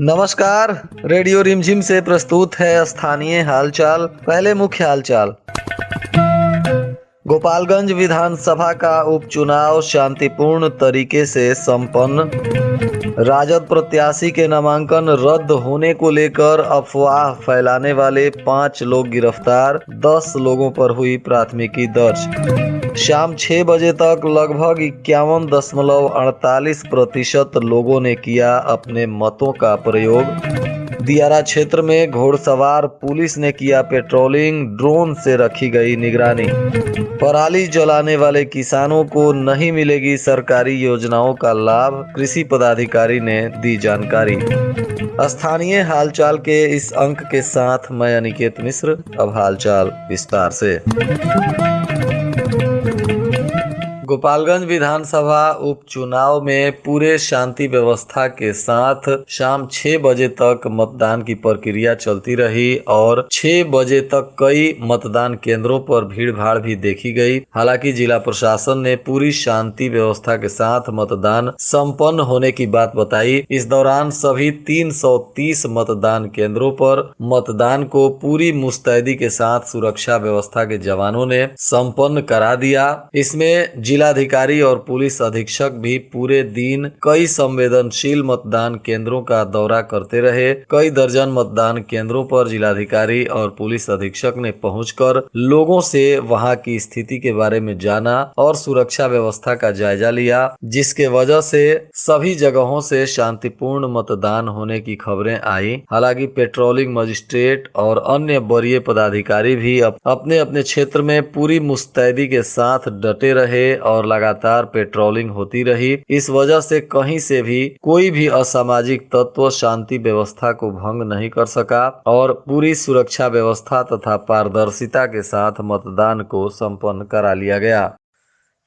नमस्कार। रेडियो रिमझिम से प्रस्तुत है स्थानीय हालचाल। पहले मुख्य हालचाल। गोपालगंज विधानसभा का उपचुनाव शांतिपूर्ण तरीके से संपन्न। राजद प्रत्याशी के नामांकन रद्द होने को लेकर अफवाह फैलाने वाले 5 लोग गिरफ्तार। 10 लोगों पर हुई प्राथमिकी दर्ज। शाम 6 बजे तक लगभग 51.48% लोगों ने किया अपने मतों का प्रयोग। दियारा क्षेत्र में घोड़सवार पुलिस ने किया पेट्रोलिंग। ड्रोन से रखी गई निगरानी। पराली जलाने वाले किसानों को नहीं मिलेगी सरकारी योजनाओं का लाभ। कृषि पदाधिकारी ने दी जानकारी। स्थानीय हालचाल के इस अंक के साथ मैं अनिकेत मिश्र। अब हालचाल विस्तार से। गोपालगंज विधानसभा उपचुनाव में पूरे शांति व्यवस्था के साथ शाम 6 बजे तक मतदान की प्रक्रिया चलती रही और 6 बजे तक कई मतदान केंद्रों पर भीड़-भाड़ भी देखी गई। हालांकि जिला प्रशासन ने पूरी शांति व्यवस्था के साथ मतदान संपन्न होने की बात बताई। इस दौरान सभी 330 मतदान केंद्रों पर मतदान को पूरी मुस्तैदी के साथ सुरक्षा व्यवस्था के जवानों ने संपन्न करा दिया। इसमें जिलाधिकारी और पुलिस अधीक्षक भी पूरे दिन कई संवेदनशील मतदान केंद्रों का दौरा करते रहे। कई दर्जन मतदान केंद्रों पर जिलाधिकारी और पुलिस अधीक्षक ने पहुंचकर लोगों से वहां की स्थिति के बारे में जाना और सुरक्षा व्यवस्था का जायजा लिया, जिसके वजह से सभी जगहों से शांतिपूर्ण मतदान होने की खबरें आई। हालांकि पेट्रोलिंग मजिस्ट्रेट और अन्य वरीय पदाधिकारी भी अपने अपने क्षेत्र में पूरी मुस्तैदी के साथ डटे रहे और लगातार पेट्रोलिंग होती रही। इस वजह से कहीं से भी कोई भी असामाजिक तत्व शांति व्यवस्था को भंग नहीं कर सका और पूरी सुरक्षा व्यवस्था तथा पारदर्शिता के साथ मतदान को संपन्न करा लिया गया।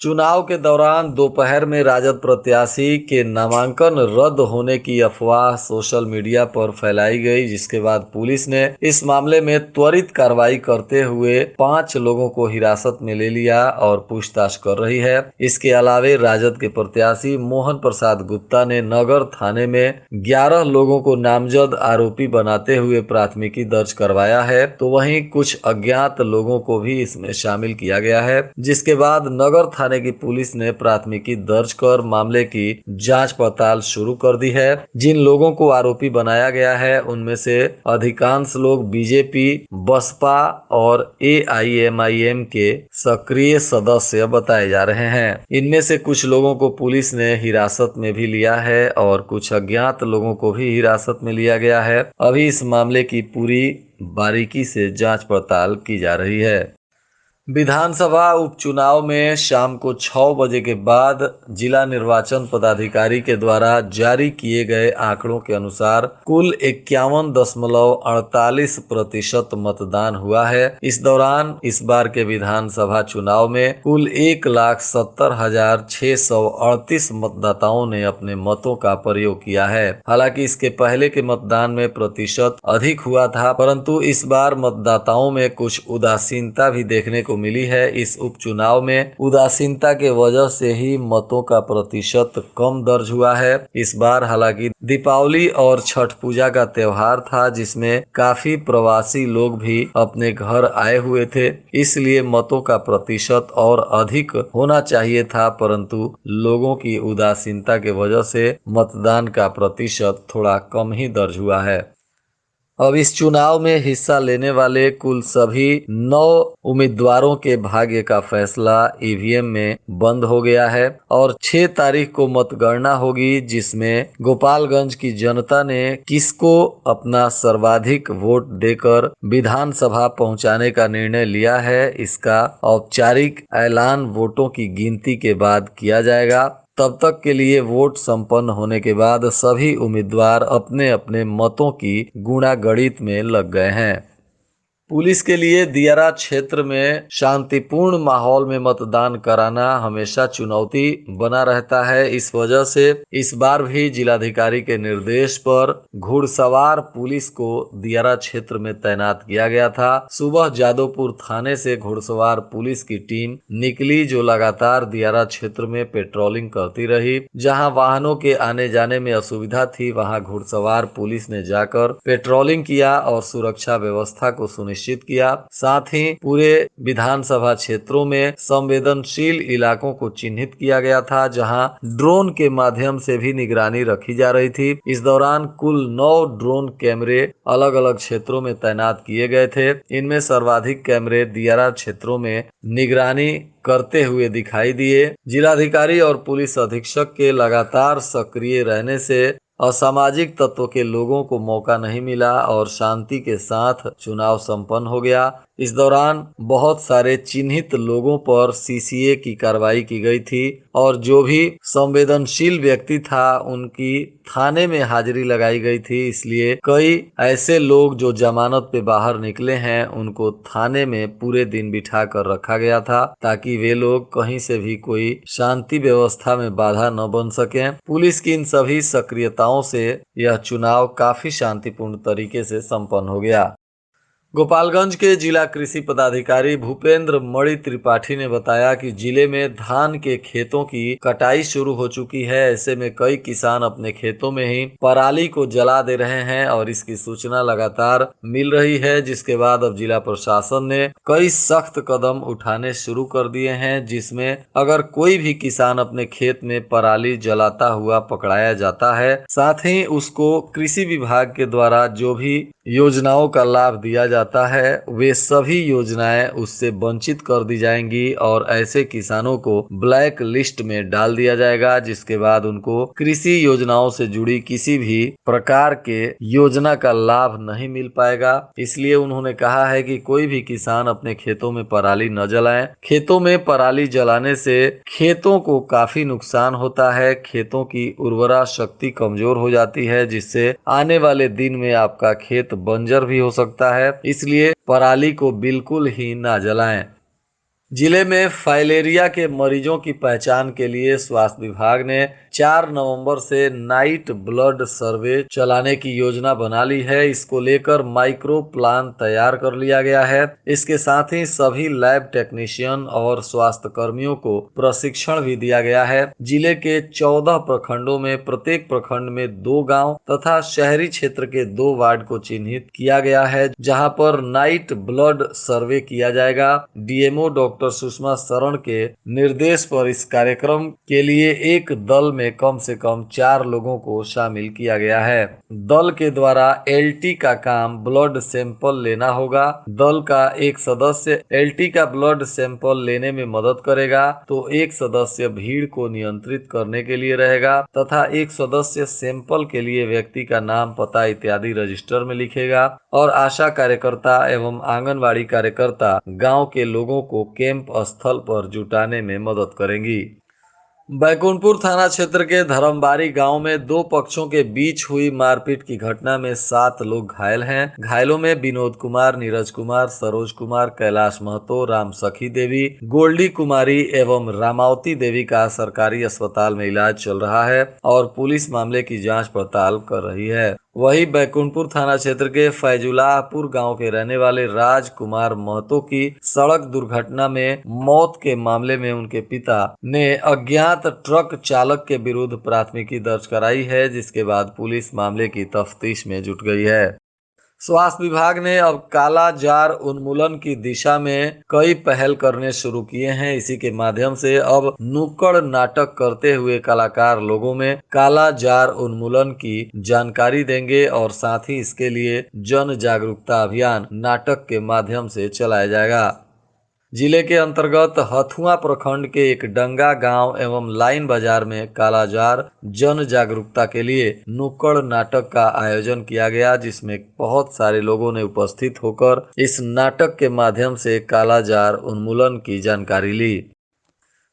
चुनाव के दौरान दोपहर में राजद प्रत्याशी के नामांकन रद्द होने की अफवाह सोशल मीडिया पर फैलाई गई, जिसके बाद पुलिस ने इस मामले में त्वरित कार्रवाई करते हुए 5 लोगों को हिरासत में ले लिया और पूछताछ कर रही है। इसके अलावे राजद के प्रत्याशी मोहन प्रसाद गुप्ता ने नगर थाने में 11 लोगों को नामजद आरोपी बनाते हुए प्राथमिकी दर्ज करवाया है, तो वहीं कुछ अज्ञात लोगों को भी इसमें शामिल किया गया है। जिसके बाद नगर थाने की पुलिस ने प्राथमिकी दर्ज कर मामले की जांच पड़ताल शुरू कर दी है। जिन लोगों को आरोपी बनाया गया है उनमें से अधिकांश लोग बीजेपी, बसपा और एआईएमआईएम के सक्रिय सदस्य बताए जा रहे हैं। इनमें से कुछ लोगों को पुलिस ने हिरासत में भी लिया है और कुछ अज्ञात लोगों को भी हिरासत में लिया गया है। अभी इस मामले की पूरी बारीकी से जांच पड़ताल की जा रही है। विधानसभा उपचुनाव में शाम को 6 बजे के बाद जिला निर्वाचन पदाधिकारी के द्वारा जारी किए गए आंकड़ों के अनुसार कुल 51.48% मतदान हुआ है। इस दौरान इस बार के विधानसभा चुनाव में कुल 1,70,638 मतदाताओं ने अपने मतों का प्रयोग किया है। हालांकि इसके पहले के मतदान में प्रतिशत अधिक हुआ था, परंतु इस बार मतदाताओं में कुछ उदासीनता भी देखने को मिली है। इस उपचुनाव में उदासीनता के वजह से ही मतों का प्रतिशत कम दर्ज हुआ है। इस बार हालांकि दीपावली और छठ पूजा का त्योहार था, जिसमें काफी प्रवासी लोग भी अपने घर आए हुए थे, इसलिए मतों का प्रतिशत और अधिक होना चाहिए था, परंतु लोगों की उदासीनता के वजह से मतदान का प्रतिशत थोड़ा कम ही दर्ज हुआ है। अब इस चुनाव में हिस्सा लेने वाले कुल सभी 9 उम्मीदवारों के भाग्य का फैसला ईवीएम में बंद हो गया है और 6 तारीख को मतगणना होगी, जिसमें गोपालगंज की जनता ने किसको अपना सर्वाधिक वोट देकर विधानसभा पहुंचाने का निर्णय लिया है, इसका औपचारिक ऐलान वोटों की गिनती के बाद किया जाएगा। तब तक के लिए वोट संपन्न होने के बाद सभी उम्मीदवार अपने अपने मतों की गुणा गणित में लग गए हैं। पुलिस के लिए दियारा क्षेत्र में शांतिपूर्ण माहौल में मतदान कराना हमेशा चुनौती बना रहता है। इस वजह से इस बार भी जिलाधिकारी के निर्देश पर घुड़सवार पुलिस को दियारा क्षेत्र में तैनात किया गया था। सुबह जादवपुर थाने से घुड़सवार पुलिस की टीम निकली, जो लगातार दियारा क्षेत्र में पेट्रोलिंग करती रही। जहां वाहनों के आने जाने में असुविधा थी, वहां घुड़सवार पुलिस ने जाकर पेट्रोलिंग किया और सुरक्षा व्यवस्था को सुनिश्चित किया। साथ ही पूरे विधानसभा क्षेत्रों में संवेदनशील इलाकों को चिन्हित किया गया था, जहां ड्रोन के माध्यम से भी निगरानी रखी जा रही थी। इस दौरान कुल 9 ड्रोन कैमरे अलग अलग क्षेत्रों में तैनात किए गए थे। इनमें सर्वाधिक कैमरे दियारा क्षेत्रों में निगरानी करते हुए दिखाई दिए। जिलाधिकारी और पुलिस अधीक्षक के लगातार सक्रिय रहने से असामाजिक तत्व के लोगों को मौका नहीं मिला और शांति के साथ चुनाव संपन्न हो गया। इस दौरान बहुत सारे चिन्हित लोगों पर सीसीए की कार्रवाई की गई थी और जो भी संवेदनशील व्यक्ति था उनकी थाने में हाजिरी लगाई गई थी। इसलिए कई ऐसे लोग जो जमानत पे बाहर निकले हैं, उनको थाने में पूरे दिन बिठा कर रखा गया था, ताकि वे लोग कहीं से भी कोई शांति व्यवस्था में बाधा न बन सके। पुलिस की इन सभी सक्रियताओं से यह चुनाव काफी शांतिपूर्ण तरीके से संपन्न हो गया। गोपालगंज के जिला कृषि पदाधिकारी भूपेंद्र मणि त्रिपाठी ने बताया कि जिले में धान के खेतों की कटाई शुरू हो चुकी है। ऐसे में कई किसान अपने खेतों में ही पराली को जला दे रहे हैं और इसकी सूचना लगातार मिल रही है, जिसके बाद अब जिला प्रशासन ने कई सख्त कदम उठाने शुरू कर दिए हैं, जिसमें अगर कोई भी किसान अपने खेत में पराली जलाता हुआ पकड़ाया जाता है, साथ ही उसको कृषि विभाग के द्वारा जो भी योजनाओं का लाभ दिया जाता है, वे सभी योजनाएं उससे वंचित कर दी जाएंगी और ऐसे किसानों को ब्लैक लिस्ट में डाल दिया जाएगा, जिसके बाद उनको कृषि योजनाओं से जुड़ी किसी भी प्रकार के योजना का लाभ नहीं मिल पाएगा। इसलिए उन्होंने कहा है कि कोई भी किसान अपने खेतों में पराली न जलाएं। खेतों में पराली जलाने से खेतों को काफी नुकसान होता है, खेतों की उर्वरा शक्ति कमजोर हो जाती है, जिससे आने वाले दिन में आपका खेत बंजर भी हो सकता है। इसलिए पराली को बिल्कुल ही ना जलाएं। जिले में फाइलेरिया के मरीजों की पहचान के लिए स्वास्थ्य विभाग ने 4 नवंबर से नाइट ब्लड सर्वे चलाने की योजना बना ली है। इसको लेकर माइक्रो प्लान तैयार कर लिया गया है। इसके साथ ही सभी लैब टेक्नीशियन और स्वास्थ्य कर्मियों को प्रशिक्षण भी दिया गया है। जिले के 14 प्रखंडों में प्रत्येक प्रखंड में 2 गांव तथा शहरी क्षेत्र के 2 वार्ड को चिन्हित किया गया है, जहां पर नाइट ब्लड सर्वे किया जाएगा। डीएमओ डॉक्टर सुषमा शरण के निर्देश पर इस कार्यक्रम के लिए एक दल में कम से कम 4 लोगों को शामिल किया गया है। दल के द्वारा एलटी का काम ब्लड सैंपल लेना होगा। दल का एक सदस्य एलटी का ब्लड सैंपल लेने में मदद करेगा, तो एक सदस्य भीड़ को नियंत्रित करने के लिए रहेगा तथा एक सदस्य सैंपल के लिए व्यक्ति का नाम, पता इत्यादि रजिस्टर में लिखेगा और आशा कार्यकर्ता एवं आंगनवाड़ी कार्यकर्ता गांव के लोगों को कैंप स्थल पर जुटाने में मदद करेंगी। बैकुंठपुर थाना क्षेत्र के धर्मबारी गांव में 2 पक्षों के बीच हुई मारपीट की घटना में 7 लोग घायल हैं। घायलों में विनोद कुमार, नीरज कुमार, सरोज कुमार, कैलाश महतो, राम सखी देवी, गोल्डी कुमारी एवं रामावती देवी का सरकारी अस्पताल में इलाज चल रहा है और पुलिस मामले की जांच पड़ताल कर रही है। वहीं बैकुंठपुर थाना क्षेत्र के फैजुल्लाहपुर गांव के रहने वाले राजकुमार महतो की सड़क दुर्घटना में मौत के मामले में उनके पिता ने अज्ञात ट्रक चालक के विरुद्ध प्राथमिकी दर्ज कराई है, जिसके बाद पुलिस मामले की तफ्तीश में जुट गई है। स्वास्थ्य विभाग ने अब काला जार उन्मूलन की दिशा में कई पहल करने शुरू किए हैं। इसी के माध्यम से अब नुक्कड़ नाटक करते हुए कलाकार लोगों में काला जार उन्मूलन की जानकारी देंगे और साथ ही इसके लिए जन जागरूकता अभियान नाटक के माध्यम से चलाया जाएगा। जिले के अंतर्गत हथुआ प्रखंड के एक डंगा गांव एवं लाइन बाजार में कालाजार जन जागरूकता के लिए नुक्कड़ नाटक का आयोजन किया गया, जिसमें बहुत सारे लोगों ने उपस्थित होकर इस नाटक के माध्यम से कालाजार उन्मूलन की जानकारी ली।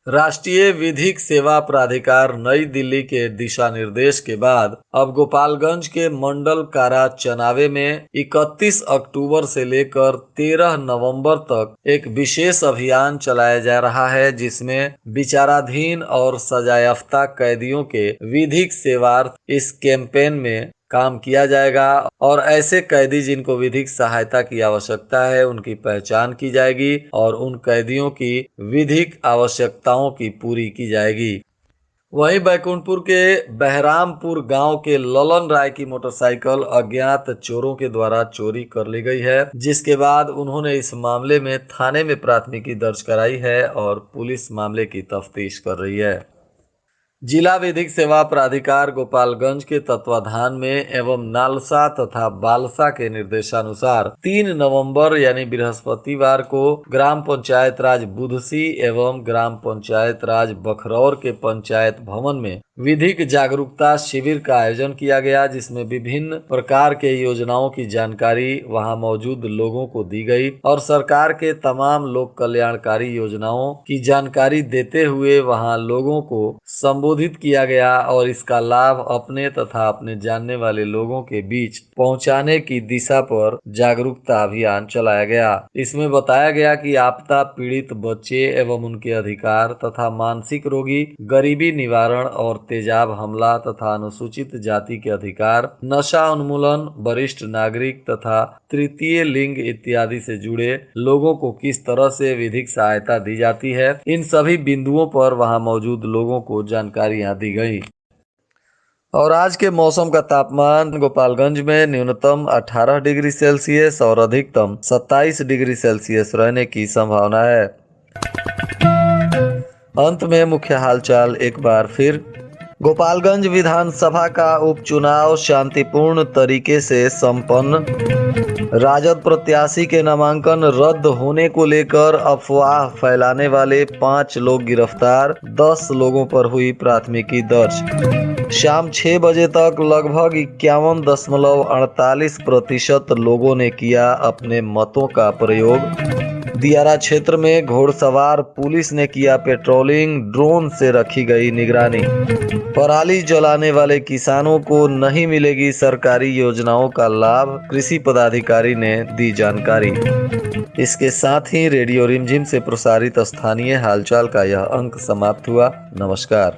राष्ट्रीय विधिक सेवा प्राधिकार नई दिल्ली के दिशा निर्देश के बाद अब गोपालगंज के मंडल कारा चनावे में 31 अक्टूबर से लेकर 13 नवंबर तक एक विशेष अभियान चलाया जा रहा है, जिसमें विचाराधीन और सजायाफ्ता कैदियों के विधिक सेवार्थ इस कैंपेन में काम किया जाएगा और ऐसे कैदी जिनको विधिक सहायता की आवश्यकता है उनकी पहचान की जाएगी और उन कैदियों की विधिक आवश्यकताओं की पूरी की जाएगी। वहीं बैकुंठपुर के बहरामपुर गांव के ललन राय की मोटरसाइकिल अज्ञात चोरों के द्वारा चोरी कर ली गई है, जिसके बाद उन्होंने इस मामले में थाने में प्राथमिकी दर्ज कराई है और पुलिस मामले की तफ्तीश कर रही है। जिला विधिक सेवा प्राधिकार गोपालगंज के तत्वाधान में एवं नालसा तथा बालसा के निर्देशानुसार 3 नवंबर यानी बृहस्पतिवार को ग्राम पंचायत राज बुधसी एवं ग्राम पंचायत राज बखरौर के पंचायत भवन में विधिक जागरूकता शिविर का आयोजन किया गया, जिसमें विभिन्न प्रकार के योजनाओं की जानकारी वहां मौजूद लोगों को दी गई और सरकार के तमाम लोक कल्याणकारी योजनाओं की जानकारी देते हुए वहां लोगों को संबोधित किया गया और इसका लाभ अपने तथा अपने जानने वाले लोगों के बीच पहुंचाने की दिशा पर जागरूकता अभियान चलाया गया। इसमें बताया गया कि आपदा पीड़ित बच्चे एवं उनके अधिकार तथा मानसिक रोगी, गरीबी निवारण और तेजाब हमला तथा अनुसूचित जाति के अधिकार, नशा उन्मूलन, वरिष्ठ नागरिक तथा तृतीय लिंग इत्यादि से जुड़े लोगों को किस तरह से विधिक सहायता दी जाती है, इन सभी बिंदुओं पर वहां मौजूद लोगों को जानकारियां दी गई। और आज के मौसम का तापमान गोपालगंज में न्यूनतम 18 डिग्री सेल्सियस और अधिकतम 27 डिग्री सेल्सियस रहने की संभावना है। अंत में मुख्य हालचाल एक बार फिर। गोपालगंज विधानसभा का उपचुनाव शांतिपूर्ण तरीके से संपन्न। राजद प्रत्याशी के नामांकन रद्द होने को लेकर अफवाह फैलाने वाले 5 लोग गिरफ्तार, 10 लोगों पर हुई प्राथमिकी दर्ज। शाम 6 बजे तक लगभग 51.48% लोगों ने किया अपने मतों का प्रयोग। दियारा क्षेत्र में घोड़सवार पुलिस ने किया पेट्रोलिंग, ड्रोन से रखी गई निगरानी। पराली जलाने वाले किसानों को नहीं मिलेगी सरकारी योजनाओं का लाभ, कृषि पदाधिकारी ने दी जानकारी। इसके साथ ही रेडियो रिमझिम से प्रसारित स्थानीय हालचाल का यह अंक समाप्त हुआ। नमस्कार।